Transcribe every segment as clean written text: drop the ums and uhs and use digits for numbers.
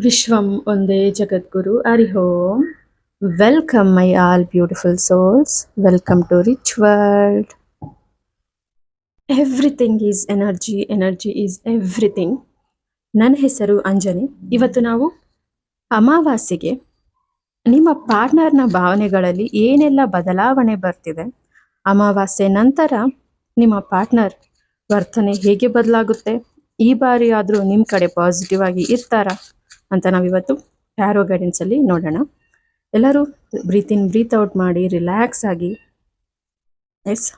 Vishwam Onde Jagadguru Arihom. Welcome, my all beautiful souls. Welcome to Rich World. Everything is energy, energy is everything. ನನ್ನ ಹೆಸರು ಅಂಜನಿ. ಇವತ್ತು ನಾವು ಅಮಾವಾಸ್ಯೆಗೆ ನಿಮ್ಮ ಪಾರ್ಟ್ನರ್ನ ಭಾವನೆಗಳಲ್ಲಿ ಏನೆಲ್ಲ ಬದಲಾವಣೆ ಬರ್ತಿದೆ, ಅಮಾವಾಸ್ಯೆ ನಂತರ ನಿಮ್ಮ ಪಾರ್ಟ್ನರ್ ವರ್ತನೆ ಹೇಗೆ ಬದಲಾಗುತ್ತೆ, ಈ ಬಾರಿ ಆದರೂ ನಿಮ್ಮ ಕಡೆ ಪಾಸಿಟಿವ್ ಆಗಿ ಇರ್ತಾರಾ ಅಂತ ನಾವಿವತ್ತು ಟ್ಯಾರೋ ಗೈಡೆನ್ಸ್ ಅಲ್ಲಿ ನೋಡೋಣ. ಎಲ್ಲರೂ ಬ್ರೀತ್ ಇನ್ ಬ್ರೀತ್ ಔಟ್ ಮಾಡಿ ರಿಲ್ಯಾಕ್ಸ್ ಆಗಿ. ಎಸ್,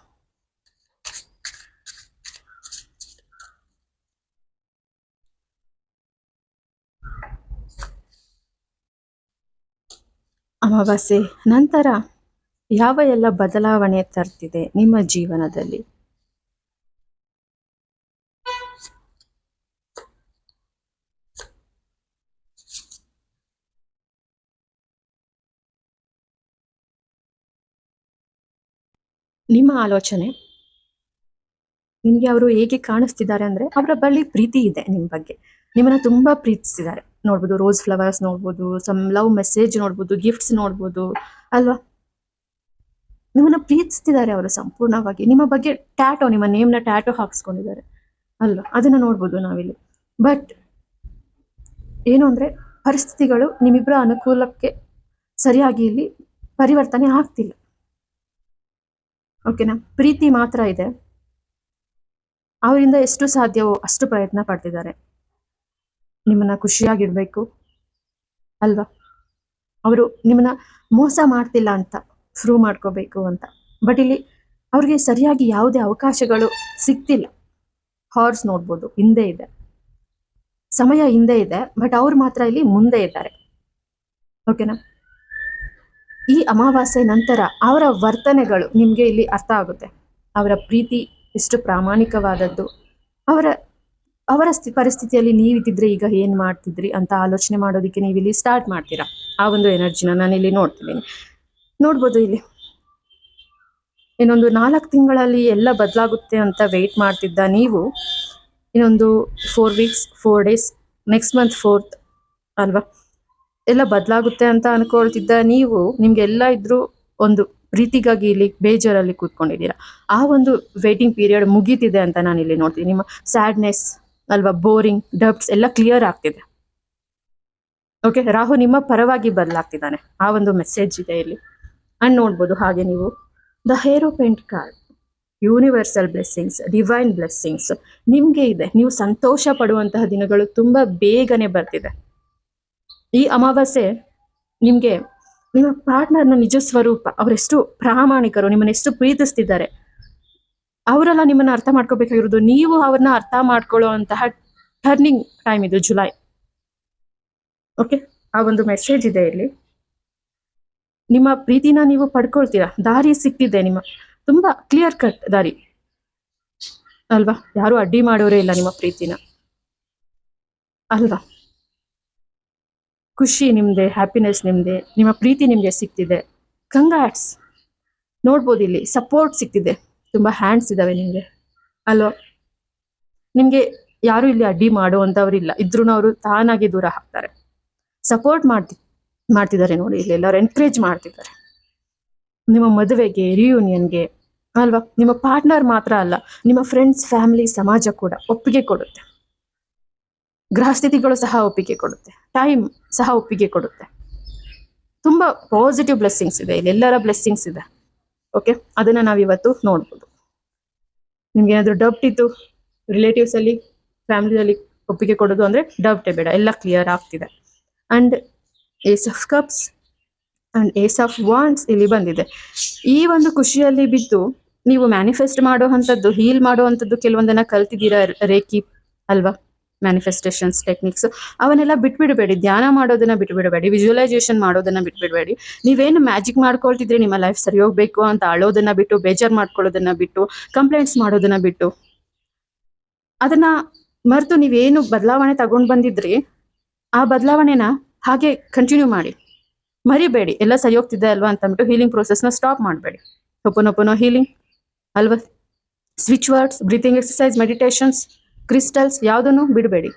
ಅಮಾವಾಸ್ಯೆ ನಂತರ ಯಾವ ಎಲ್ಲ ಬದಲಾವಣೆ ತರ್ತಿದೆ ನಿಮ್ಮ ಜೀವನದಲ್ಲಿ? ನಿಮ್ಮ ಆಲೋಚನೆ, ನಿಮ್ಗೆ ಅವರು ಹೇಗೆ ಕಾಣಿಸ್ತಿದ್ದಾರೆ ಅಂದ್ರೆ ಅವರ ಬಳಿ ಪ್ರೀತಿ ಇದೆ ನಿಮ್ಮ ಬಗ್ಗೆ, ನಿಮ್ಮನ್ನ ತುಂಬಾ ಪ್ರೀತಿಸ್ತಿದ್ದಾರೆ. ನೋಡ್ಬೋದು, ರೋಸ್ ಫ್ಲವರ್ಸ್ ನೋಡ್ಬೋದು, ಸಮ್ ಲವ್ ಮೆಸೇಜ್ ನೋಡ್ಬೋದು, ಗಿಫ್ಟ್ಸ್ ನೋಡ್ಬೋದು ಅಲ್ವಾ. ನಿಮ್ಮನ್ನ ಪ್ರೀತಿಸ್ತಿದ್ದಾರೆ ಅವರು ಸಂಪೂರ್ಣವಾಗಿ. ನಿಮ್ಮ ಬಗ್ಗೆ ಟ್ಯಾಟೋ, ನಿಮ್ಮ ನೇಮ್ನ ಟ್ಯಾಟೋ ಹಾಕ್ಸ್ಕೊಂಡಿದ್ದಾರೆ ಅಲ್ವಾ, ಅದನ್ನ ನೋಡ್ಬೋದು ನಾವಿಲ್ಲಿ. ಬಟ್ ಏನು ಅಂದ್ರೆ ಪರಿಸ್ಥಿತಿಗಳು ನಿಮ್ಮಿಬ್ಬರ ಅನುಕೂಲಕ್ಕೆ ಸರಿಯಾಗಿ ಇಲ್ಲಿ ಪರಿವರ್ತನೆ ಆಗ್ತಿಲ್ಲ. ಓಕೆನಾ? ಪ್ರೀತಿ ಮಾತ್ರ ಇದೆ, ಅವರಿಂದ ಎಷ್ಟು ಸಾಧ್ಯವೋ ಅಷ್ಟು ಪ್ರಯತ್ನ ಪಡ್ತಿದ್ದಾರೆ ನಿಮ್ಮನ್ನ ಖುಷಿಯಾಗಿಡ್ಬೇಕು ಅಲ್ವಾ. ಅವರು ನಿಮ್ಮನ್ನ ಮೋಸ ಮಾಡ್ತಿಲ್ಲ ಅಂತ ಪ್ರೂವ್ ಮಾಡ್ಕೋಬೇಕು ಅಂತ. ಬಟ್ ಇಲ್ಲಿ ಅವ್ರಿಗೆ ಸರಿಯಾಗಿ ಯಾವುದೇ ಅವಕಾಶಗಳು ಸಿಗ್ತಿಲ್ಲ. ಹಾರ್ಸ್ ನೋಡ್ಬೋದು, ಹಿಂದೆ ಇದೆ, ಸಮಯ ಹಿಂದೆ ಇದೆ, ಬಟ್ ಅವ್ರು ಮಾತ್ರ ಇಲ್ಲಿ ಮುಂದೆ ಇದ್ದಾರೆ. ಓಕೆನಾ? ಈ ಅಮಾವಾಸ್ಯೆ ನಂತರ ಅವರ ವರ್ತನೆಗಳು ನಿಮ್ಗೆ ಇಲ್ಲಿ ಅರ್ಥ ಆಗುತ್ತೆ. ಅವರ ಪ್ರೀತಿ ಎಷ್ಟು ಪ್ರಾಮಾಣಿಕವಾದದ್ದು, ಅವರ ಅವರ ಪರಿಸ್ಥಿತಿಯಲ್ಲಿ ನೀವಿದ್ದಿದ್ರೆ ಈಗ ಏನ್ ಮಾಡ್ತಿದ್ರಿ ಅಂತ ಆಲೋಚನೆ ಮಾಡೋದಕ್ಕೆ ನೀವಿಲ್ಲಿ ಸ್ಟಾರ್ಟ್ ಮಾಡ್ತೀರಾ. ಆ ಒಂದು ಎನರ್ಜಿನ ನಾನು ಇಲ್ಲಿ ನೋಡ್ತಿದ್ದೀನಿ. ನೋಡ್ಬೋದು ಇಲ್ಲಿ ಇನ್ನೊಂದು 4 ತಿಂಗಳಲ್ಲಿ ಎಲ್ಲ ಬದಲಾಗುತ್ತೆ ಅಂತ ವೆಯ್ಟ್ ಮಾಡ್ತಿದ್ದ ನೀವು, ಇನ್ನೊಂದು 4 weeks 4 days, next month 4th ಅಲ್ವಾ, ಎಲ್ಲ ಬದಲಾಗುತ್ತೆ ಅಂತ ಅನ್ಕೊಳ್ತಿದ್ದ ನೀವು, ನಿಮ್ಗೆಲ್ಲ ಇದ್ರು ಒಂದು ಪ್ರೀತಿಗಾಗಿ ಇಲ್ಲಿ ಬೇಜಾರಲ್ಲಿ ಕೂತ್ಕೊಂಡಿದ್ದೀರಾ. ಆ ಒಂದು ವೇಟಿಂಗ್ ಪೀರಿಯಡ್ ಮುಗೀತಿದೆ ಅಂತ ನಾನು ಇಲ್ಲಿ ನೋಡ್ತೀನಿ. ನಿಮ್ಮ ಸ್ಯಾಡ್ನೆಸ್ ಅಲ್ವಾ, ಬೋರಿಂಗ್, ಡಬ್ಟ್ಸ್ ಎಲ್ಲ ಕ್ಲಿಯರ್ ಆಗ್ತಿದೆ. ಓಕೆ, ರಾಹು ನಿಮ್ಮ ಪರವಾಗಿ ಬದಲಾಗ್ತಿದ್ದಾನೆ, ಆ ಒಂದು ಮೆಸೇಜ್ ಇದೆ ಇಲ್ಲಿ. ಅಂಡ್ ನೋಡ್ಬೋದು ಹಾಗೆ ನೀವು the hierophant card, universal blessings, divine blessings ನಿಮ್ಗೆ ಇದೆ. ನೀವು ಸಂತೋಷ ಪಡುವಂತಹ ದಿನಗಳು ತುಂಬಾ ಬೇಗನೆ ಬರ್ತಿದೆ. ಈ ಅಮಾವಾಸ್ಯೆ ನಿಮ್ಗೆ ನಿಮ್ಮ ಪಾರ್ಟ್ನರ್ನ ನಿಜ ಸ್ವರೂಪ, ಅವರೆಷ್ಟು ಪ್ರಾಮಾಣಿಕರು, ನಿಮ್ಮನ್ನ ಎಷ್ಟು ಪ್ರೀತಿಸ್ತಿದ್ದಾರೆ, ಅವರೆಲ್ಲ ನಿಮ್ಮನ್ನ ಅರ್ಥ ಮಾಡ್ಕೋಬೇಕಾಗಿರೋದು, ನೀವು ಅವ್ರನ್ನ ಅರ್ಥ ಮಾಡ್ಕೊಳ್ಳೋ ಅಂತಹ ಟರ್ನಿಂಗ್ ಟೈಮ್ ಇದು, ಜುಲೈ. ಓಕೆ, ಆ ಒಂದು ಮೆಸೇಜ್ ಇದೆ ಇಲ್ಲಿ. ನಿಮ್ಮ ಪ್ರೀತಿನ ನೀವು ಪಡ್ಕೊಳ್ತೀರಾ, ದಾರಿ ಸಿಕ್ತಿದೆ, ನಿಮ್ಮ ತುಂಬಾ ಕ್ಲಿಯರ್ ಕಟ್ ದಾರಿ ಅಲ್ವಾ. ಯಾರು ಅಡ್ಡಿ ಮಾಡೋರೇ ಇಲ್ಲ ನಿಮ್ಮ ಪ್ರೀತಿನ ಅಲ್ವಾ. ಖುಷಿ ನಿಮ್ದೆ, ಹ್ಯಾಪಿನೆಸ್ ನಿಮ್ದೆ, ನಿಮ್ಮ ಪ್ರೀತಿ ನಿಮ್ಗೆ ಸಿಕ್ತಿದೆ. ಕಂಗ್ರಾಟ್ಸ್. ನೋಡ್ಬೋದು ಇಲ್ಲಿ ಸಪೋರ್ಟ್ ಸಿಕ್ತಿದೆ, ತುಂಬಾ ಹ್ಯಾಂಡ್ಸ್ ಇದಾವೆ ನಿಮ್ಗೆ ಅಲ್ವಾ. ನಿಮ್ಗೆ ಯಾರು ಇಲ್ಲಿ ಅಡ್ಡಿ ಮಾಡುವಂತವ್ರಿಲ್ಲ, ಇದ್ರೂ ಅವರು ತಾನಾಗಿ ದೂರ ಹಾಕ್ತಾರೆ. ಸಪೋರ್ಟ್ ಮಾಡ್ತಿದ್ದಾರೆ ನೋಡಿ, ಇಲ್ಲಿ ಎಲ್ಲರೂ ಎನ್ಕರೇಜ್ ಮಾಡ್ತಿದ್ದಾರೆ ನಿಮ್ಮ ಮದುವೆಗೆ, ರಿಯೂನಿಯನ್ಗೆ ಅಲ್ವಾ. ನಿಮ್ಮ ಪಾರ್ಟ್ನರ್ ಮಾತ್ರ ಅಲ್ಲ, ನಿಮ್ಮ ಫ್ರೆಂಡ್ಸ್, ಫ್ಯಾಮಿಲಿ, ಸಮಾಜ ಕೂಡ ಒಪ್ಪಿಗೆ ಕೊಡುತ್ತೆ. ಗ್ರಹಸ್ಥಿತಿಗಳು ಸಹ ಒಪ್ಪಿಗೆ ಕೊಡುತ್ತೆ, ಟೈಮ್ ಸಹ ಒಪ್ಪಿಗೆ ಕೊಡುತ್ತೆ. ತುಂಬಾ ಪಾಸಿಟಿವ್ ಬ್ಲೆಸ್ಸಿಂಗ್ಸ್ ಇದೆ ಇಲ್ಲಿ, ಎಲ್ಲರ ಬ್ಲೆಸ್ಸಿಂಗ್ಸ್ ಇದೆ. ಓಕೆ, ಅದನ್ನ ನಾವಿವತ್ತು ನೋಡ್ಬೋದು. ನಿಮ್ಗೆ ಏನಾದ್ರು ಡೌಟ್ ಇತ್ತು ರಿಲೇಟಿವ್ಸ್ ಅಲ್ಲಿ, ಫ್ಯಾಮಿಲಿಯಲ್ಲಿ ಒಪ್ಪಿಗೆ ಕೊಡೋದು ಅಂದ್ರೆ ಡೌಟೇ ಬೇಡ, ಎಲ್ಲ ಕ್ಲಿಯರ್ ಆಗ್ತಿದೆ. And ace of cups and ace of wands ಇಲ್ಲಿ ಬಂದಿದೆ. ಈ ಒಂದು ಖುಷಿಯಲ್ಲಿ ಬಿದ್ದು ನೀವು ಮ್ಯಾನಿಫೆಸ್ಟ್ ಮಾಡುವಂಥದ್ದು, ಹೀಲ್ ಮಾಡುವಂಥದ್ದು ಕೆಲವೊಂದನ್ನ ಕಲ್ತಿದ್ದೀರಾ, ರೇಖಿ ಅಲ್ವಾ, ಮ್ಯಾನಿಫೆಸ್ಟೇಷನ್ಸ್ ಟೆಕ್ನಿಕ್ಸ್, ಅವನ್ನೆಲ್ಲ ಬಿಟ್ಬಿಡಬೇಡಿ. ಧ್ಯಾನ ಮಾಡೋದನ್ನ ಬಿಟ್ಬಿಡಬೇಡಿ, ವಿಜುವಲೈಸೇಷನ್ ಮಾಡೋದನ್ನ ಬಿಟ್ಬಿಡಬೇಡಿ. ನೀವೇನು ಮ್ಯಾಜಿಕ್ ಮಾಡ್ಕೊಳ್ತಿದ್ರಿ, ನಿಮ್ಮ ಲೈಫ್ ಸರಿ ಹೋಗ್ಬೇಕು ಅಂತ ಅಳೋದನ್ನ ಬಿಟ್ಟು, ಬೇಜಾರ್ ಮಾಡ್ಕೊಳ್ಳೋದನ್ನ ಬಿಟ್ಟು, ಕಂಪ್ಲೇಂಟ್ಸ್ ಮಾಡೋದನ್ನ ಬಿಟ್ಟು, ಅದನ್ನ ಮರೆತು ನೀವೇನು ಬದಲಾವಣೆ ತಗೊಂಡ್ ಬಂದಿದ್ರಿ, ಆ ಬದಲಾವಣೆನ ಹಾಗೆ ಕಂಟಿನ್ಯೂ ಮಾಡಿ. ಮರಿಬೇಡಿ ಎಲ್ಲ ಸರಿ ಹೋಗ್ತಿದೆ ಅಲ್ವಾ ಅಂತ ಅಂದ್ಬಿಟ್ಟು ಹೀಲಿಂಗ್ ಪ್ರೋಸೆಸ್ನ ಸ್ಟಾಪ್ ಮಾಡಬೇಡಿ. ಹೊಪನೊಪನೋ ಹೀಲಿಂಗ್ ಅಲ್ವಾ, switch words, breathing exercise, meditations, crystals ಯಾವುದನ್ನು ಬಿಡಬೇಡಿ.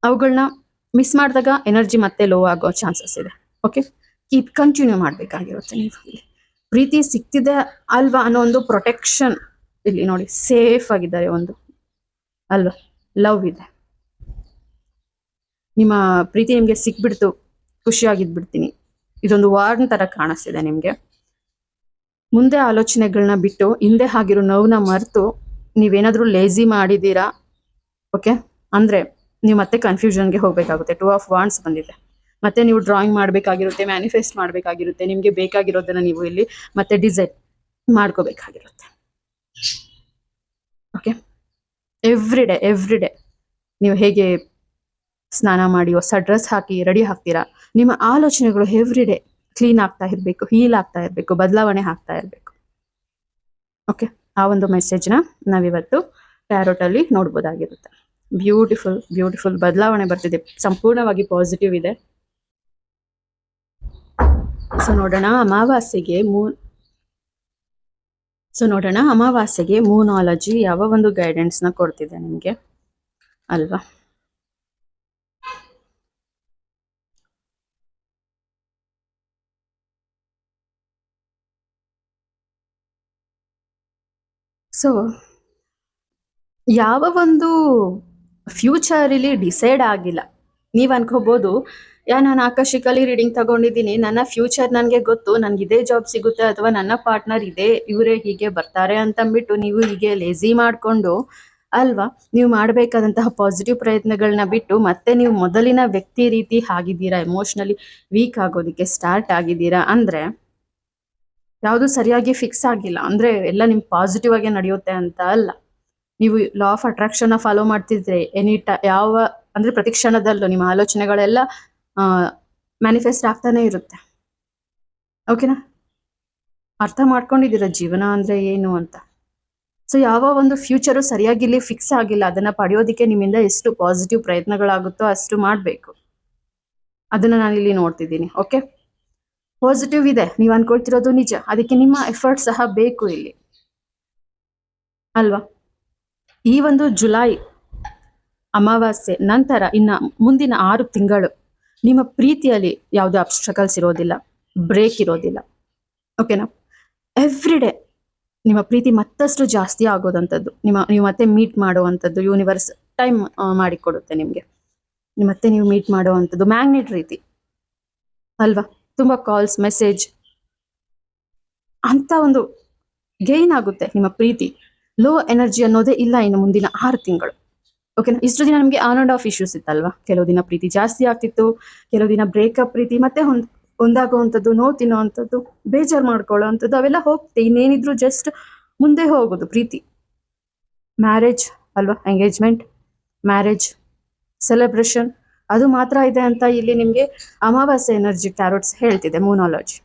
ಅವುಗಳನ್ನ ಮಿಸ್ ಮಾಡಿದಾಗ ಎನರ್ಜಿ ಮತ್ತೆ ಲೋ ಆಗೋ ಚಾನ್ಸಸ್ ಇದೆ. ಓಕೆ, ಕೀಪ್ ಕಂಟಿನ್ಯೂ ಮಾಡಬೇಕಾಗಿರುತ್ತೆ. ನೀವು ಇಲ್ಲಿ ಪ್ರೀತಿ ಸಿಕ್ತಿದೆ ಅಲ್ವಾ ಅನ್ನೋ ಒಂದು ಪ್ರೊಟೆಕ್ಷನ್ ಇಲ್ಲಿ ನೋಡಿ, ಸೇಫ್ ಆಗಿದ್ದಾರೆ ಒಂದು ಅಲ್ವಾ, ಲವ್ ಇದೆ. ನಿಮ್ಮ ಪ್ರೀತಿ ನಿಮಗೆ ಸಿಕ್ಬಿಡ್ತು, ಖುಷಿಯಾಗಿದ್ಬಿಡ್ತೀನಿ, ಇದೊಂದು ವಾರ್ನ್ ತರ ಕಾಣಿಸ್ತಿದೆ ನಿಮಗೆ. ಮುಂದೆ ಆಲೋಚನೆಗಳನ್ನ ಬಿಟ್ಟು ಹಿಂದೆ ಆಗಿರೋ ನೋವನ್ನ ಮರೆತು ನೀವೇನಾದ್ರೂ ಲೇಜಿ ಮಾಡಿದ್ದೀರಾ, ಓಕೆ, ಅಂದ್ರೆ ನೀವು ಮತ್ತೆ ಕನ್ಫ್ಯೂಷನ್ಗೆ ಹೋಗ್ಬೇಕಾಗುತ್ತೆ. 2 ಆಫ್ ವಾಂಡ್ಸ್ ಬಂದಿದೆ. ಮತ್ತೆ ನೀವು ಡ್ರಾಯಿಂಗ್ ಮಾಡಬೇಕಾಗಿರುತ್ತೆ, ಮ್ಯಾನಿಫೆಸ್ಟ್ ಮಾಡಬೇಕಾಗಿರುತ್ತೆ, ನಿಮಗೆ ಬೇಕಾಗಿರೋದನ್ನ ನೀವು ಇಲ್ಲಿ ಮತ್ತೆ ಡಿಸೈಡ್ ಮಾಡ್ಕೋಬೇಕಾಗಿರುತ್ತೆ. ಓಕೆ, ಎವ್ರಿ ಡೇ ನೀವು ಹೇಗೆ ಸ್ನಾನ ಮಾಡಿ ಹೊಸ ಡ್ರೆಸ್ ಹಾಕಿ ರೆಡಿ ಆಗ್ತೀರಾ, ನಿಮ್ಮ ಆಲೋಚನೆಗಳು ಎವ್ರಿ ಡೇ ಕ್ಲೀನ್ ಆಗ್ತಾ ಇರಬೇಕು, ಹೀಲ್ ಆಗ್ತಾ ಇರಬೇಕು, ಬದಲಾವಣೆ ಆಗ್ತಾ ಇರಬೇಕು. ಓಕೆ, ಆ ಒಂದು ಮೆಸೇಜ್ನ ನಾವಿವತ್ತು ಟ್ಯಾರೋಟ್ ಅಲ್ಲಿ ನೋಡ್ಬೋದಾಗಿರುತ್ತೆ. ಬ್ಯೂಟಿಫುಲ್ ಬದಲಾವಣೆ ಬರ್ತಿದೆ, ಸಂಪೂರ್ಣವಾಗಿ ಪಾಸಿಟಿವ್ ಇದೆ. ಸೊ ನೋಡೋಣ ಅಮಾವಾಸ್ಯೆಗೆ ಮೂನಾಲಜಿ ಯಾವ ಒಂದು ಗೈಡೆನ್ಸ್ ನ ಕೊಡ್ತಿದೆ ನಿಮ್ಗೆ ಅಲ್ವಾ. ಸೊ ಯಾವ ಒಂದು ಫ್ಯೂಚರ್ ಇಲ್ಲಿ ಡಿಸೈಡ್ ಆಗಿಲ್ಲ. ನೀವ್ ಅನ್ಕೋಬಹುದು, ನಾನು ಆಕಾಶಿಕಲಿ ರೀಡಿಂಗ್ ತಗೊಂಡಿದ್ದೀನಿ, ನನ್ನ ಫ್ಯೂಚರ್ ನನಗೆ ಗೊತ್ತು, ನನ್ಗೆ ಇದೇ ಜಾಬ್ ಸಿಗುತ್ತೆ ಅಥವಾ ನನ್ನ ಪಾರ್ಟ್ನರ್ ಇವರೇ ಹೀಗೆ ಬರ್ತಾರೆ ಅಂತಂದ್ಬಿಟ್ಟು ನೀವು ಹೀಗೆ ಲೇಜಿ ಮಾಡ್ಕೊಂಡು ಅಲ್ವಾ, ನೀವು ಮಾಡಬೇಕಾದಂತಹ ಪಾಸಿಟಿವ್ ಪ್ರಯತ್ನಗಳನ್ನ ಬಿಟ್ಟು ಮತ್ತೆ ನೀವು ಮೊದಲಿನ ವ್ಯಕ್ತಿ ರೀತಿ ಆಗಿದ್ದೀರಾ, ಎಮೋಷನಲಿ ವೀಕ್ ಆಗೋದಿಕ್ಕೆ ಸ್ಟಾರ್ಟ್ ಆಗಿದ್ದೀರಾ ಅಂದ್ರೆ ಯಾವುದು ಸರಿಯಾಗಿ ಫಿಕ್ಸ್ ಆಗಿಲ್ಲ. ಅಂದ್ರೆ ಎಲ್ಲ ನಿಮ್ಗೆ ಪಾಸಿಟಿವ್ ಆಗಿ ನಡೆಯುತ್ತೆ ಅಂತ ಅಲ್ಲ. ನೀವು ಲಾ ಆಫ್ ಅಟ್ರಾಕ್ಷನ್ ಫಾಲೋ ಮಾಡ್ತಿದ್ರೆ ಯಾವ ಅಂದ್ರೆ ಪ್ರತಿ ಕ್ಷಣದಲ್ಲೂ ನಿಮ್ಮ ಆಲೋಚನೆಗಳೆಲ್ಲ ಮ್ಯಾನಿಫೆಸ್ಟ್ ಆಗ್ತಾನೆ ಇರುತ್ತೆ. ಓಕೆನಾ, ಅರ್ಥ ಮಾಡ್ಕೊಂಡಿದ್ದೀರಾ ಜೀವನ ಅಂದ್ರೆ ಏನು ಅಂತ. ಸೊ ಯಾವ ಒಂದು ಫ್ಯೂಚರು ಸರಿಯಾಗಿ ಇಲ್ಲಿ ಫಿಕ್ಸ್ ಆಗಿಲ್ಲ, ಅದನ್ನ ಪಡೆಯೋದಿಕ್ಕೆ ನಿಮ್ಮಿಂದ ಎಷ್ಟು ಪಾಸಿಟಿವ್ ಪ್ರಯತ್ನಗಳಾಗುತ್ತೋ ಅಷ್ಟು ಮಾಡಬೇಕು. ಅದನ್ನ ನಾನು ಇಲ್ಲಿ ನೋಡ್ತಿದ್ದೀನಿ. ಓಕೆ, ಪಾಸಿಟಿವ್ ಇದೆ, ನೀವು ಅನ್ಕೊಳ್ತಿರೋದು ನಿಜ, ಅದಕ್ಕೆ ನಿಮ್ಮ ಎಫರ್ಟ್ ಸಹ ಬೇಕು ಇಲ್ಲಿ ಅಲ್ವಾ. ಈ ಒಂದು ಜುಲೈ ಅಮಾವಾಸ್ಯೆ ನಂತರ ಇನ್ನ ಮುಂದಿನ 6 ತಿಂಗಳು ನಿಮ್ಮ ಪ್ರೀತಿಯಲ್ಲಿ ಯಾವುದೇ ಅಬ್ಸ್ಟ್ರಕಲ್ಸ್ ಇರೋದಿಲ್ಲ, ಬ್ರೇಕ್ ಇರೋದಿಲ್ಲ. ಓಕೆನಾ, ಎವ್ರಿ ಡೇ ನಿಮ್ಮ ಪ್ರೀತಿ ಮತ್ತಷ್ಟು ಜಾಸ್ತಿ ಆಗೋದಂಥದ್ದು, ನೀವು ಮತ್ತೆ ಮೀಟ್ ಮಾಡುವಂಥದ್ದು ಯೂನಿವರ್ಸ್ ಟೈಮ್ ಮಾಡಿಕೊಡುತ್ತೆ ನಿಮಗೆ. ಮತ್ತೆ ನೀವು ಮೀಟ್ ಮಾಡುವಂಥದ್ದು ಮ್ಯಾಗ್ನೆಟ್ ರೀತಿ ಅಲ್ವಾ. ತುಂಬಾ ಕಾಲ್ಸ್, ಮೆಸೇಜ್ ಅಂತ ಒಂದು ಗೇನ್ ಆಗುತ್ತೆ. ನಿಮ್ಮ ಪ್ರೀತಿ ಲೋ ಎನರ್ಜಿ ಅನ್ನೋದೇ ಇಲ್ಲ ಇನ್ನು ಮುಂದಿನ 6 ತಿಂಗಳು. ಓಕೆನಾ, ಇಷ್ಟು ದಿನ ನಮಗೆ ಆನ್ ಅಂಡ್ ಆಫ್ ಇಶ್ಯೂಸ್ ಇತ್ತಲ್ವಾ. ಕೆಲವು ದಿನ ಪ್ರೀತಿ ಜಾಸ್ತಿ ಆಗ್ತಿತ್ತು, ಕೆಲವು ದಿನ ಬ್ರೇಕಪ್ ಪ್ರೀತಿ, ಮತ್ತೆ ಒಂದಾಗುವಂಥದ್ದು, ನೋವು ತಿನ್ನುವಂಥದ್ದು, ಬೇಜಾರು ಮಾಡ್ಕೊಳ್ಳೋ ಅಂಥದ್ದು, ಅವೆಲ್ಲ ಹೋಗ್ತೆ. ಇನ್ನೇನಿದ್ರು ಜಸ್ಟ್ ಮುಂದೆ ಹೋಗೋದು ಪ್ರೀತಿ. ಮ್ಯಾರೇಜ್ ಅಲ್ವಾ, ಎಂಗೇಜ್ಮೆಂಟ್, ಮ್ಯಾರೇಜ್, ಸೆಲೆಬ್ರೇಷನ್ ಅದು ಮಾತ್ರ ಇದೆ ಅಂತ ಇಲ್ಲಿ ನಿಮ್ಗೆ ಅಮಾವಾಸ್ಯೆ ಎನರ್ಜಿ ಟ್ಯಾರೋಟ್ಸ್ ಹೇಳ್ತಿದೆ, ಮೂನಾಲಜಿ.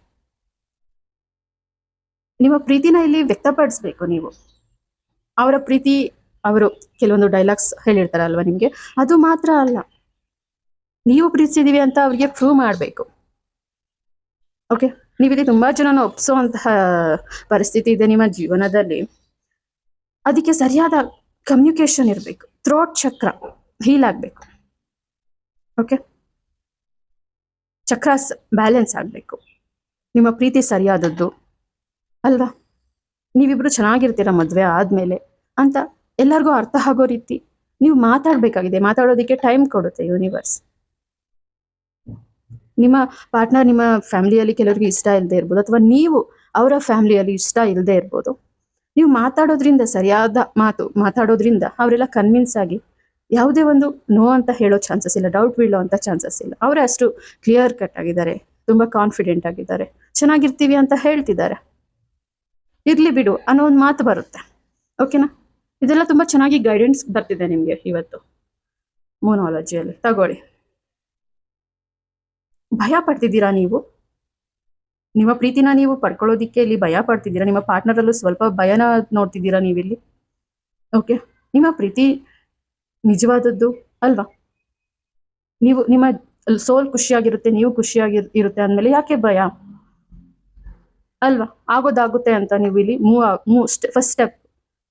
ನಿಮ್ಮ ಪ್ರೀತಿನ ಇಲ್ಲಿ ವ್ಯಕ್ತಪಡಿಸ್ಬೇಕು ನೀವು. ಅವರ ಪ್ರೀತಿ, ಅವರು ಕೆಲವೊಂದು ಡೈಲಾಗ್ಸ್ ಹೇಳಿರ್ತಾರಲ್ವಾ ನಿಮ್ಗೆ, ಅದು ಮಾತ್ರ ಅಲ್ಲ, ನೀವು ಪ್ರೀತಿಸಿದೀವಿ ಅಂತ ಅವ್ರಿಗೆ ಪ್ರೂವ್ ಮಾಡಬೇಕು. ಓಕೆ, ನೀವಿಲ್ಲಿ ತುಂಬಾ ಜನನ ಒಪ್ಸೋಂತಹ ಪರಿಸ್ಥಿತಿ ಇದೆ ನಿಮ್ಮ ಜೀವನದಲ್ಲಿ. ಅದಕ್ಕೆ ಸರಿಯಾದ ಕಮ್ಯುನಿಕೇಶನ್ ಇರಬೇಕು, ಥ್ರೋಟ್ ಚಕ್ರ ಹೀಲ್ ಆಗ್ಬೇಕು. ಓಕೆ, ಚಕ್ರಾಸ್ ಬ್ಯಾಲೆನ್ಸ್ ಆಗ್ಬೇಕು, ನಿಮ್ಮ ಪ್ರೀತಿ ಸರಿಯಾದದ್ದು ಅಲ್ವಾ. ನೀವಿಬ್ರು ಚೆನ್ನಾಗಿರ್ತೀರ ಮದ್ವೆ ಆದ್ಮೇಲೆ ಅಂತ ಎಲ್ಲರಿಗೂ ಅರ್ಥ ಆಗೋ ರೀತಿ ನೀವು ಮಾತಾಡ್ಬೇಕಾಗಿದೆ. ಮಾತಾಡೋದಿಕ್ಕೆ ಟೈಮ್ ಕೊಡುತ್ತೆ ಯೂನಿವರ್ಸ್. ನಿಮ್ಮ ಪಾರ್ಟ್ನರ್ ನಿಮ್ಮ ಫ್ಯಾಮಿಲಿಯಲ್ಲಿ ಕೆಲವರಿಗೆ ಇಷ್ಟ ಇಲ್ಲದೆ ಇರ್ಬೋದು, ಅಥವಾ ನೀವು ಅವರ ಫ್ಯಾಮಿಲಿಯಲ್ಲಿ ಇಷ್ಟ ಇಲ್ಲದೆ ಇರ್ಬೋದು. ನೀವು ಮಾತಾಡೋದ್ರಿಂದ, ಸರಿಯಾದ ಮಾತಾಡೋದ್ರಿಂದ ಅವರೆಲ್ಲ ಕನ್ವಿನ್ಸ್ ಆಗಿ ಯಾವುದೇ ಒಂದು ನೋ ಅಂತ ಹೇಳೋ ಚಾನ್ಸಸ್ ಇಲ್ಲ, ಡೌಟ್ ಬೀಳೋ ಅಂತ ಚಾನ್ಸಸ್ ಇಲ್ಲ. ಅವರೇ ಅಷ್ಟು ಕ್ಲಿಯರ್ ಕಟ್ ಆಗಿದ್ದಾರೆ, ತುಂಬಾ ಕಾನ್ಫಿಡೆಂಟ್ ಆಗಿದ್ದಾರೆ, ಚೆನ್ನಾಗಿರ್ತೀವಿ ಅಂತ ಹೇಳ್ತಿದ್ದಾರೆ. ಇರ್ಲಿ ಬಿಡು ಅನ್ನೋ ಒಂದು ಮಾತು ಬರುತ್ತೆ. ಓಕೆನಾ, ಇದೆಲ್ಲ ತುಂಬಾ ಚೆನ್ನಾಗಿ ಗೈಡೆನ್ಸ್ ಬರ್ತಿದೆ ನಿಮ್ಗೆ ಇವತ್ತು ಮೂನಾಲಜಿಯಲ್ಲಿ. ತಗೊಳ್ಳಿ. ಭಯ ಪಡ್ತಿದ್ದೀರಾ ನೀವು? ನಿಮ್ಮ ಪ್ರೀತಿನ ನೀವು ಪಡ್ಕೊಳ್ಳೋದಿಕ್ಕೆ ಇಲ್ಲಿ ಭಯ ಪಡ್ತಿದ್ದೀರಾ? ನಿಮ್ಮ ಪಾರ್ಟ್ನರ್ ಅಲ್ಲೂ ಸ್ವಲ್ಪ ಭಯನ ನೋಡ್ತಿದ್ದೀರಾ ನೀವಿಲ್ಲಿ? ಓಕೆ, ನಿಮ್ಮ ಪ್ರೀತಿ ನಿಜವಾದದ್ದು ಅಲ್ವಾ. ನಿಮ್ಮ ಸೋಲ್ ಖುಷಿಯಾಗಿರುತ್ತೆ, ನೀವು ಖುಷಿಯಾಗಿರುತ್ತೆ ಅಂದ್ಮೇಲೆ ಯಾಕೆ ಭಯ ಅಲ್ವಾ. ಆಗೋದಾಗುತ್ತೆ ಅಂತ ನೀವು ಇಲ್ಲಿ ಫಸ್ಟ್ ಸ್ಟೆಪ್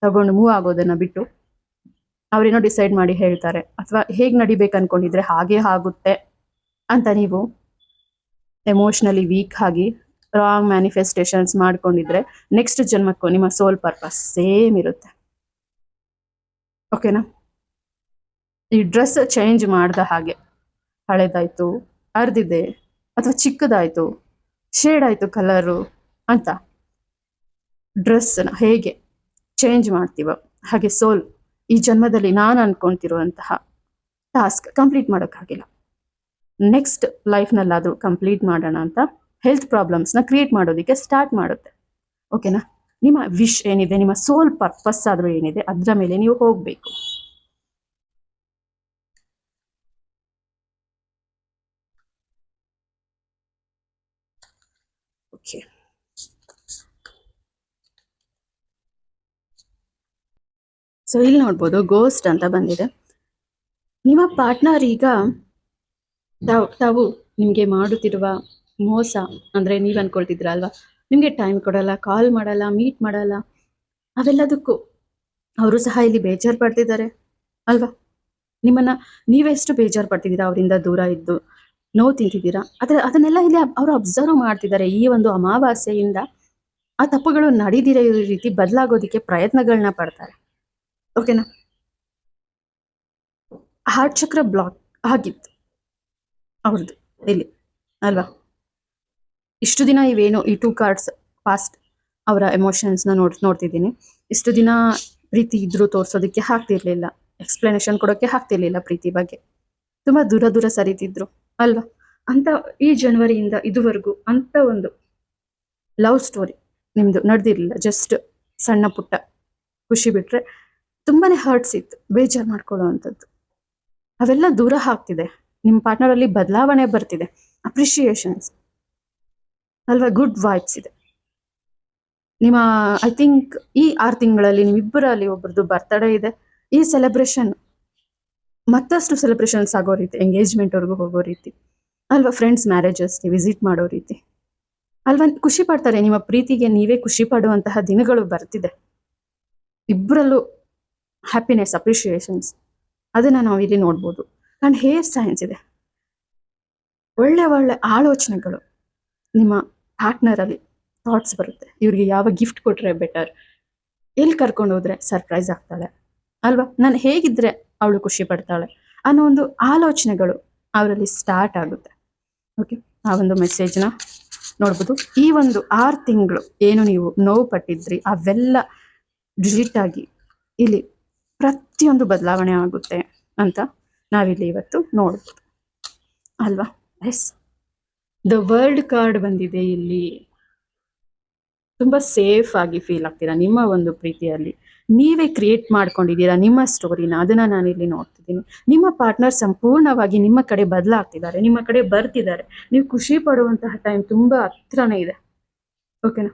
ತಗೊಂಡು ಮೂವ್ ಆಗೋದನ್ನ ಬಿಟ್ಟು ಅವರೇನೋ ಡಿಸೈಡ್ ಮಾಡಿ ಹೇಳ್ತಾರೆ, ಅಥವಾ ಹೇಗೆ ನಡಿಬೇಕು ಅನ್ಕೊಂಡಿದ್ರೆ ಹಾಗೆ ಆಗುತ್ತೆ ಅಂತ ನೀವು ಎಮೋಷ್ನಲಿ ವೀಕ್ ಆಗಿ ರಾಂಗ್ ಮ್ಯಾನಿಫೆಸ್ಟೇಷನ್ಸ್ ಮಾಡ್ಕೊಂಡಿದ್ರೆ ನೆಕ್ಸ್ಟ್ ಜನ್ಮಕ್ಕೂ ನಿಮ್ಮ ಸೋಲ್ ಪರ್ಪಸ್ ಸೇಮ್ ಇರುತ್ತೆ. ಓಕೆನಾ? ಈ ಡ್ರೆಸ್ ಚೇಂಜ್ ಮಾಡ್ದ ಹಾಗೆ, ಹಳೇದಾಯ್ತು, ಅರ್ದಿದೆ, ಅಥವಾ ಚಿಕ್ಕದಾಯ್ತು, ಶೇಡ್ ಆಯ್ತು ಕಲರು ಅಂತ ಡ್ರೆಸ್ನ ಹೇಗೆ ಚೇಂಜ್ ಮಾಡ್ತೀವ ಹಾಗೆ ಸೋಲ್ ಈ ಜನ್ಮದಲ್ಲಿ ನಾನು ಅನ್ಕೊಂತಿರುವಂತಹ ಟಾಸ್ಕ್ ಕಂಪ್ಲೀಟ್ ಮಾಡೋಕ್ಕಾಗಿಲ್ಲ, ನೆಕ್ಸ್ಟ್ ಲೈಫ್ನಲ್ಲಾದರೂ ಕಂಪ್ಲೀಟ್ ಮಾಡೋಣ ಅಂತ ಹೆಲ್ತ್ ಪ್ರಾಬ್ಲಮ್ಸ್ನ ಕ್ರಿಯೇಟ್ ಮಾಡೋದಕ್ಕೆ ಸ್ಟಾರ್ಟ್ ಮಾಡುತ್ತೆ. ಓಕೆನಾ? ನಿಮ್ಮ ವಿಶ್ ಏನಿದೆ, ನಿಮ್ಮ ಸೋಲ್ ಪರ್ಪಸ್ ಆದರೂ ಏನಿದೆ, ಅದರ ಮೇಲೆ ನೀವು ಹೋಗಬೇಕು. ಓಕೆ, ಸೊ ಇಲ್ಲಿ ನೋಡ್ಬೋದು ಗೋಸ್ಟ್ ಅಂತ ಬಂದಿದೆ. ನಿಮ್ಮ ಪಾರ್ಟ್ನರ್ ಈಗ ತಾವು ನಿಮಗೆ ಮಾಡುತ್ತಿರುವ ಮೋಸ ಅಂದರೆ ನೀವು ಅನ್ಕೊಳ್ತಿದ್ರ ಅಲ್ವಾ, ನಿಮಗೆ ಟೈಮ್ ಕೊಡಲ್ಲ, ಕಾಲ್ ಮಾಡಲ್ಲ, ಮೀಟ್ ಮಾಡಲ್ಲ, ಅವೆಲ್ಲದಕ್ಕೂ ಅವರು ಸಹ ಇಲ್ಲಿ ಬೇಜಾರು ಪಡ್ತಿದ್ದಾರೆ ಅಲ್ವಾ. ನಿಮ್ಮನ್ನ ನೀವೆಷ್ಟು ಬೇಜಾರು ಪಡ್ತಿದ್ದೀರಾ, ಅವರಿಂದ ದೂರ ಇದ್ದು ನೋವು ತಿಂತಿದ್ದೀರಾ, ಅದನ್ನೆಲ್ಲ ಇಲ್ಲಿ ಅವರು ಅಬ್ಸರ್ವ್ ಮಾಡ್ತಿದ್ದಾರೆ. ಈ ಒಂದು ಅಮಾವಾಸ್ಯೆಯಿಂದ ಆ ತಪ್ಪುಗಳು ನಡೀದಿರೋ ರೀತಿ ಬದಲಾಗೋದಿಕ್ಕೆ ಪ್ರಯತ್ನಗಳನ್ನ ಪಡ್ತಾರೆ. ಓಕೆನಾ? ಹಾರ್ಟ್ ಚಕ್ರ ಬ್ಲಾಕ್ ಆಗಿತ್ತು ಅವ್ರದ್ದು ಇಲ್ಲಿ ಅಲ್ವಾ. ಇಷ್ಟು ದಿನ ಇವೇನು ಈ 2 ಕಾರ್ಡ್ಸ್ ಫಾಸ್ಟ್ ಅವರ ಎಮೋಷನ್ಸ್ನ ನೋಡ್ತಿದ್ದೀನಿ. ಇಷ್ಟು ದಿನ ಪ್ರೀತಿ ಇದ್ರೂ ತೋರಿಸೋದಕ್ಕೆ ಆಗ್ತಿರ್ಲಿಲ್ಲ, ಎಕ್ಸ್ಪ್ಲನೇಷನ್ ಕೊಡೋಕ್ಕೆ ಆಗ್ತಿರ್ಲಿಲ್ಲ ಪ್ರೀತಿ ಬಗ್ಗೆ, ತುಂಬ ದೂರ ಸರಿತಿದ್ರು ಅಲ್ವಾ. ಅಂತ ಈ ಜನವರಿಯಿಂದ ಇದುವರೆಗೂ ಅಂತ ಒಂದು ಲವ್ ಸ್ಟೋರಿ ನಿಮ್ದು ನಡೆದಿರಲಿಲ್ಲ. ಜಸ್ಟ್ ಸಣ್ಣ ಪುಟ್ಟ ಖುಷಿ ಬಿಟ್ರೆ ತುಂಬಾನೇ ಹರ್ಟ್ಸ್ ಇತ್ತು, ಬೇಜಾರು ಮಾಡ್ಕೊಳ್ಳೋ ಅಂಥದ್ದು. ಅವೆಲ್ಲ ದೂರ ಆಗ್ತಿದೆ. ನಿಮ್ಮ ಪಾರ್ಟ್ನರಲ್ಲಿ ಬದಲಾವಣೆ ಬರ್ತಿದೆ, ಅಪ್ರಿಷಿಯೇಷನ್ಸ್ ಅಲ್ವಾ, ಗುಡ್ ವೈಬ್ಸ್ ಇದೆ. ನಿಮ್ಮ ಐ ಥಿಂಕ್ ಈ 6 ತಿಂಗಳಲ್ಲಿ ನಿಮ್ಮಿಬ್ಬರಲ್ಲಿ ಒಬ್ಬರದು ಬರ್ತಡೇ ಇದೆ. ಈ ಸೆಲೆಬ್ರೇಷನ್ ಮತ್ತಷ್ಟು ಸೆಲೆಬ್ರೇಷನ್ಸ್ ಆಗೋ ರೀತಿ, ಎಂಗೇಜ್ಮೆಂಟ್ವರೆಗೂ ಹೋಗೋ ರೀತಿ ಅಲ್ವಾ, ಫ್ರೆಂಡ್ಸ್ ಮ್ಯಾರೇಜಸ್ಗೆ ವಿಸಿಟ್ ಮಾಡೋ ರೀತಿ ಅಲ್ವಾ, ಖುಷಿ ಪಡ್ತಾರೆ. ನಿಮ್ಮ ಪ್ರೀತಿಗೆ ನೀವೇ ಖುಷಿ ಪಡುವಂತಹ ದಿನಗಳು ಬರ್ತಿದೆ. ಇಬ್ಬರಲ್ಲೂ ಹ್ಯಾಪಿನೆಸ್, ಅಪ್ರಿಷಿಯೇಷನ್ಸ್ ಅದನ್ನು ನಾವು ಇಲ್ಲಿ ನೋಡ್ಬೋದು. ಆ್ಯಂಡ್ ಹೇರ್ ಸೈನ್ಸ್ ಇದೆ, ಒಳ್ಳೆ ಆಲೋಚನೆಗಳು ನಿಮ್ಮ ಪಾರ್ಟ್ನರಲ್ಲಿ ಥಾಟ್ಸ್ ಬರುತ್ತೆ. ಇವ್ರಿಗೆ ಯಾವ ಗಿಫ್ಟ್ ಕೊಟ್ಟರೆ ಬೆಟರ್, ಎಲ್ಲಿ ಕರ್ಕೊಂಡು ಹೋದ್ರೆ ಸರ್ಪ್ರೈಸ್ ಆಗ್ತಾಳೆ ಅಲ್ವಾ, ನಾನು ಹೇಗಿದ್ರೆ ಅವಳು ಖುಷಿ ಪಡ್ತಾಳೆ ಅನ್ನೋ ಒಂದು ಆಲೋಚನೆಗಳು ಅವರಲ್ಲಿ ಸ್ಟಾರ್ಟ್ ಆಗುತ್ತೆ. ಓಕೆ, ಆ ಒಂದು ಮೆಸೇಜ್ನ ನೋಡ್ಬೋದು. ಈ ಒಂದು 6 ತಿಂಗಳು ಏನು ನೀವು ನೋವು ಪಟ್ಟಿದ್ರಿ ಅವೆಲ್ಲ ಡಿಲೀಟ್ ಆಗಿ ಇಲ್ಲಿ ಪ್ರತಿಯೊಂದು ಬದಲಾವಣೆ ಆಗುತ್ತೆ ಅಂತ ನಾವಿಲ್ಲಿ ಇವತ್ತು ನೋಡ್ಬೋದು ಅಲ್ವಾ. ಎಸ್, ದ ವರ್ಲ್ಡ್ ಕಾರ್ಡ್ ಬಂದಿದೆ ಇಲ್ಲಿ. ತುಂಬ ಸೇಫ್ ಆಗಿ ಫೀಲ್ ಆಗ್ತೀರಾ ನಿಮ್ಮ ಒಂದು ಪ್ರೀತಿಯಲ್ಲಿ. ನೀವೇ ಕ್ರಿಯೇಟ್ ಮಾಡ್ಕೊಂಡಿದ್ದೀರಾ ನಿಮ್ಮ ಸ್ಟೋರಿನ, ಅದನ್ನ ನಾನಿಲ್ಲಿ ನೋಡ್ತಿದ್ದೀನಿ. ನಿಮ್ಮ ಪಾರ್ಟ್ನರ್ ಸಂಪೂರ್ಣವಾಗಿ ನಿಮ್ಮ ಕಡೆ ಬದಲಾಗ್ತಿದ್ದಾರೆ, ನಿಮ್ಮ ಕಡೆ ಬರ್ತಿದ್ದಾರೆ. ನೀವು ಖುಷಿ ಪಡುವಂತಹ ಟೈಮ್ ತುಂಬ ಹತ್ರನೇ ಇದೆ. ಓಕೆನಾ?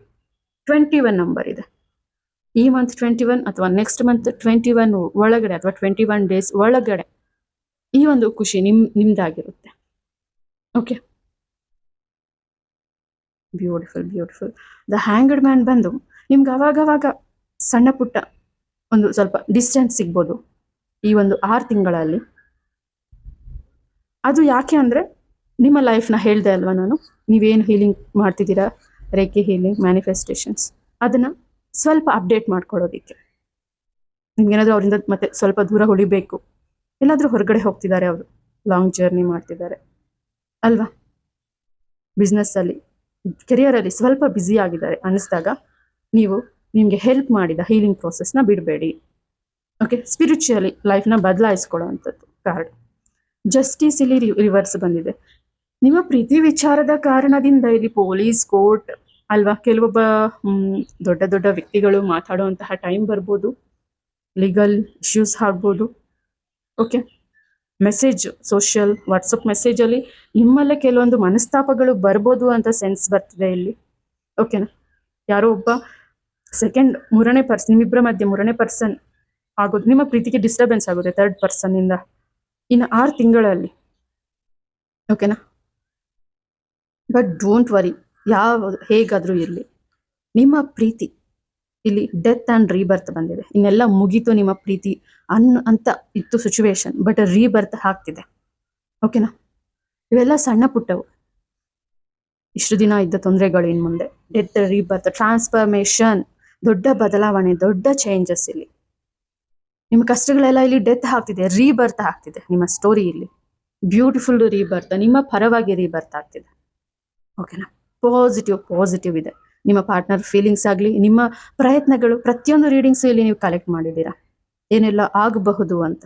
21 ನಂಬರ್ ಇದೆ. ಈ ಮಂತ್ 21 ಅಥವಾ ನೆಕ್ಸ್ಟ್ ಮಂತ್ 21 ಒಳಗಡೆ ಅಥವಾ 21 ಡೇಸ್ ಒಳಗಡೆ ಈ ಒಂದು ಖುಷಿ ನಿಮ್ದಾಗಿರುತ್ತೆ. Okay, beautiful. The hanged man ಬಂದು ನಿಮ್ಗೆ ಅವಾಗವಾಗ ಸಣ್ಣ ಪುಟ್ಟ ಒಂದು ಸ್ವಲ್ಪ ಡಿಸ್ಟೆನ್ಸ್ ಸಿಗ್ಬೋದು ಈ ಒಂದು 6 ತಿಂಗಳಲ್ಲಿ. ಅದು ಯಾಕೆ ಅಂದರೆ ನಿಮ್ಮ ಲೈಫ್ನ ಹೇಳ್ದೆ ಅಲ್ವಾ ನಾನು, ನೀವೇನು ಹೀಲಿಂಗ್ ಮಾಡ್ತಿದ್ದೀರಾ, ರೇಖೆ ಹೀಲಿಂಗ್, ಮ್ಯಾನಿಫೆಸ್ಟೇಷನ್ಸ್, ಅದನ್ನು ಸ್ವಲ್ಪ ಅಪ್ಡೇಟ್ ಮಾಡ್ಕೊಳ್ಳೋದಿಕ್ಕೆ. ನಿಮ್ಗೇನಾದರೂ ಅವರಿಂದ ಮತ್ತೆ ಸ್ವಲ್ಪ ದೂರ ಉಳಿಬೇಕು, ಎಲ್ಲಾದರೂ ಹೊರಗಡೆ ಹೋಗ್ತಿದ್ದಾರೆ ಅವರು, ಲಾಂಗ್ ಜರ್ನಿ ಮಾಡ್ತಿದ್ದಾರೆ ಅಲ್ವಾ, ಬಿಸ್ನೆಸ್ಸಲ್ಲಿ, ಕೆರಿಯರಲ್ಲಿ ಸ್ವಲ್ಪ ಬ್ಯುಸಿ ಆಗಿದ್ದಾರೆ ಅನ್ನಿಸ್ದಾಗ ನೀವು ನಿಮಗೆ ಹೆಲ್ಪ್ ಮಾಡಿದ ಹೀಲಿಂಗ್ ಪ್ರೋಸೆಸ್ನ ಬಿಡಬೇಡಿ. ಓಕೆ, ಸ್ಪಿರಿಚುಯಲಿ ಲೈಫ್ನ ಬದಲಾಯಿಸ್ಕೊಳ್ಳೋವಂಥದ್ದು ಕಾರ್ಡ್. ಜಸ್ಟಿಸ್ ಇಲ್ಲಿ ರಿವರ್ಸ್ ಬಂದಿದೆ. ನಿಮ್ಮ ಪ್ರೀತಿ ವಿಚಾರದ ಕಾರಣದಿಂದ ಇಲ್ಲಿ ಪೊಲೀಸ್, ಕೋರ್ಟ್ ಅಲ್ವಾ, ಕೆಲವೊಬ್ಬ ದೊಡ್ಡ ವ್ಯಕ್ತಿಗಳು ಮಾತಾಡುವಂತಹ ಟೈಮ್ ಬರ್ಬೋದು, ಲೀಗಲ್ ಇಶ್ಯೂಸ್ ಆಗ್ಬೋದು. ಓಕೆ, ಮೆಸೇಜ್, ಸೋಷಿಯಲ್ ವಾಟ್ಸಪ್ ಮೆಸೇಜಲ್ಲಿ ನಿಮ್ಮಲ್ಲೇ ಕೆಲವೊಂದು ಮನಸ್ತಾಪಗಳು ಬರ್ಬೋದು ಅಂತ ಸೆನ್ಸ್ ಬರ್ತಿದೆ ಇಲ್ಲಿ. ಓಕೆನಾ? ಯಾರೋ ಒಬ್ಬ ಮೂರನೇ ಪರ್ಸನ್, ನಿಮ್ಮಿಬ್ಬರ ಮಧ್ಯೆ ಮೂರನೇ ಪರ್ಸನ್ ಆಗೋದು, ನಿಮ್ಮ ಪ್ರೀತಿಗೆ ಡಿಸ್ಟರ್ಬೆನ್ಸ್ ಆಗುತ್ತೆ 3rd ಪರ್ಸನ್ನಿಂದ ಇನ್ನು 6 ತಿಂಗಳಲ್ಲಿ. ಓಕೆನಾ? ಬಟ್ ಡೋಂಟ್ ವರಿ, ಹೇಗಾದರೂ ಇರಲಿ, ನಿಮ್ಮ ಪ್ರೀತಿ ಇಲ್ಲಿ ಡೆತ್ ಆ್ಯಂಡ್ ರೀಬರ್ತ್ ಬಂದಿದೆ. ಇನ್ನೆಲ್ಲ ಮುಗೀತು ನಿಮ್ಮ ಪ್ರೀತಿ ಅಂತ ಇತ್ತು ಸಿಚುವೇಶನ್, ಬಟ್ ರೀಬರ್ತ್ ಆಗ್ತಿದೆ. ಓಕೆನಾ? ಇವೆಲ್ಲ ಸಣ್ಣ ಪುಟ್ಟವು, ಇಷ್ಟು ದಿನ ಇದ್ದ ತೊಂದರೆಗಳು ಇನ್ನು ಮುಂದೆ ಡೆತ್, ರೀಬರ್ತ್, ಟ್ರಾನ್ಸ್ಫರ್ಮೇಶನ್, ದೊಡ್ಡ ಬದಲಾವಣೆ, ದೊಡ್ಡ ಚೇಂಜಸ್. ಇಲ್ಲಿ ನಿಮ್ಮ ಕಷ್ಟಗಳೆಲ್ಲ ಇಲ್ಲಿ ಡೆತ್ ಆಗ್ತಿದೆ, ರೀಬರ್ತ್ ಆಗ್ತಿದೆ. ನಿಮ್ಮ ಸ್ಟೋರಿ ಇಲ್ಲಿ ಬ್ಯೂಟಿಫುಲ್ ರೀಬರ್ತ್, ನಿಮ್ಮ ಪರವಾಗಿ ರೀಬರ್ತ್ ಆಗ್ತಿದೆ. ಓಕೆನಾ? ಪಾಸಿಟಿವ್ ಇದೆ. ನಿಮ್ಮ ಪಾರ್ಟ್ನರ್ ಫೀಲಿಂಗ್ಸ್ ಆಗಲಿ, ನಿಮ್ಮ ಪ್ರಯತ್ನಗಳು, ಪ್ರತಿಯೊಂದು ರೀಡಿಂಗ್ಸು ಇಲ್ಲಿ ನೀವು ಕಲೆಕ್ಟ್ ಮಾಡಿದ್ದೀರಾ ಏನೆಲ್ಲ ಆಗಬಹುದು ಅಂತ.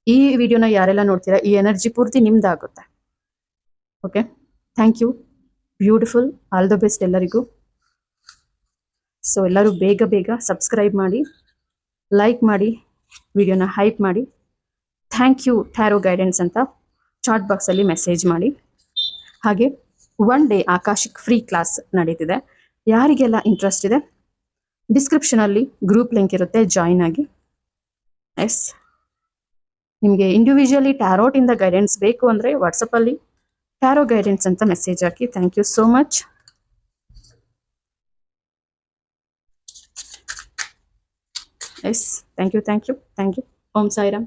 ಈ ವಿಡಿಯೋನ ಯಾರೆಲ್ಲ ನೋಡ್ತೀರಾ, ಈ ಎನರ್ಜಿ ಪೂರ್ತಿ ನಿಮ್ದಾಗುತ್ತೆ. Okay, thank you. Beautiful. All the best ಎಲ್ಲರಿಗೂ. ಸೊ ಎಲ್ಲರೂ ಬೇಗ ಸಬ್ಸ್ಕ್ರೈಬ್ ಮಾಡಿ, ಲೈಕ್ ಮಾಡಿ, ವಿಡಿಯೋನ ಹೈಪ್ ಮಾಡಿ. ಥ್ಯಾಂಕ್ ಯು ಟ್ಯಾರೋ ಗೈಡೆನ್ಸ್ ಅಂತ ಚಾಟ್ ಬಾಕ್ಸಲ್ಲಿ ಮೆಸೇಜ್ ಮಾಡಿ. ಹಾಗೆ 1 ಡೇ ಆಕಾಶಿಕ್ ಫ್ರೀ ಕ್ಲಾಸ್ ನಡೀತಿದೆ. ಯಾರಿಗೆಲ್ಲ ಇಂಟ್ರೆಸ್ಟ್ ಇದೆ, ಡಿಸ್ಕ್ರಿಪ್ಷನಲ್ಲಿ ಗ್ರೂಪ್ ಲಿಂಕ್ ಇರುತ್ತೆ, ಜಾಯಿನ್ ಆಗಿ. ಎಸ್, ನಿಮಗೆ ಇಂಡಿವಿಜುವಲಿ ಟ್ಯಾರೋಟಿಂದ ಗೈಡೆನ್ಸ್ ಬೇಕು ಅಂದರೆ ವಾಟ್ಸಪ್ಪಲ್ಲಿ ಟ್ಯಾರೋ ಗೈಡೆನ್ಸ್ ಅಂತ ಮೆಸೇಜ್ ಹಾಕಿ. Thank you so much. Yes, thank you. Om Sairam.